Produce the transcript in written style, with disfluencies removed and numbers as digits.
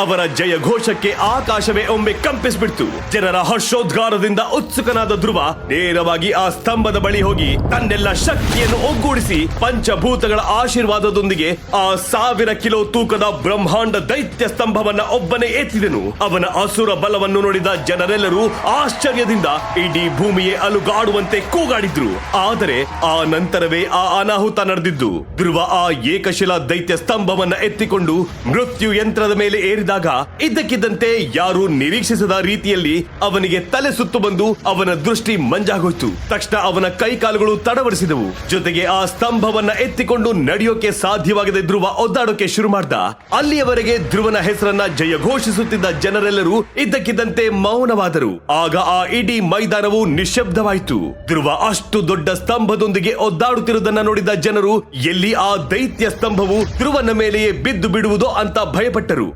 ಅವರ ಜಯ ಘೋಷಕ್ಕೆ ಆಕಾಶವೇ ಒಮ್ಮೆ ಕಂಪಿಸ್ಬಿಡ್ತು. ಜನರ ಹರ್ಷೋದ್ಗಾರದಿಂದ ಉತ್ಸುಕನಾದ ಧ್ರುವ ನೇರವಾಗಿ ಆ ಸ್ತಂಭದ ಬಳಿ ಹೋಗಿ ತನ್ನೆಲ್ಲ ಶಕ್ತಿಯನ್ನು ಒಗ್ಗೂಡಿಸಿ ಪಂಚಭೂತಗಳ ಆಶೀರ್ವಾದದೊಂದಿಗೆ ಆ 1000 ಕಿಲೋ ತೂಕದ ಬ್ರಹ್ಮಾಂಡ ದೈತ್ಯ ಸ್ತಂಭವನ್ನ ಒಬ್ಬನೇ ಎತ್ತಿದನು. ಅವನ ಅಸುರ ಬಲವನ್ನು ನೋಡಿದ ಜನರೆಲ್ಲರೂ ಆಶ್ಚರ್ಯದಿಂದ ಇಡೀ ಭೂಮಿಯೇ ಅಲುಗಾಡುವಂತೆ ಕೂಗಾಡಿದ್ರು. ಆದರೆ ಆ ನಂತರವೇ ಆ ಅನಾಹುತ ನಡೆದಿದ್ದು. ಧ್ರುವ ಆ ಏಕಶಿಲಾ ದೈತ್ಯ ಸ್ತಂಭವನ್ನ ಎತ್ತಿಕೊಂಡು ಮೃತ್ಯು ಯಂತ್ರದ ಮೇಲೆ ಏರಿದಾಗ ಇದ್ದಕ್ಕಿದ್ದಂತೆ ಯಾರು ನಿರೀಕ್ಷಿಸದ ರೀತಿಯಲ್ಲಿ ಅವನಿಗೆ ತಲೆ ಸುತ್ತು ಬಂದು ಅವನ ದೃಷ್ಟಿ ಮಂಜಾಗೋಯ್ತು. ತಕ್ಷಣ ಅವನ ಕೈಕಾಲುಗಳು ತಡವಡಿಸಿದವು. ಜೊತೆಗೆ ಆ ಸ್ತಂಭವನ್ನ ಎತ್ತಿಕೊಂಡು ನಡೆಯೋಕೆ ಸಾಧ್ಯವಾಗದೆ ಧ್ರುವ ಒದ್ದಾಡೋಕೆ ಶುರು ಮಾಡ್ದ. ಅಲ್ಲಿಯವರೆಗೆ ಧ್ರುವನ ಹೆಸರನ್ನ ಜಯ ಘೋಷಿಸುತ್ತಿದ್ದ ಜನರೆಲ್ಲರೂ ಇದ್ದಕ್ಕಿದ್ದಂತೆ ಮೌನವಾದರು. ಆಗ ಆ ಇಡೀ ಮೈದಾನವು ನಿಶ್ಶಬ್ದವಾಯಿತು. ಧ್ರುವ ಅಷ್ಟು ದೊಡ್ಡ ಸ್ತಂಭದೊಂದಿಗೆ ಒದ್ದಾಡುತ್ತಿರುವುದನ್ನ ನೋಡಿದ ಜನರು ಎಲ್ಲಿ ಆ ದೈತ್ಯ ಸ್ತಂಭವು ಧ್ರುವನ ಮೇಲೆಯೇ ಬಿದ್ದು ಬಿಡುವುದೋ ಅಂತ ಭಯಪಟ್ಟರು.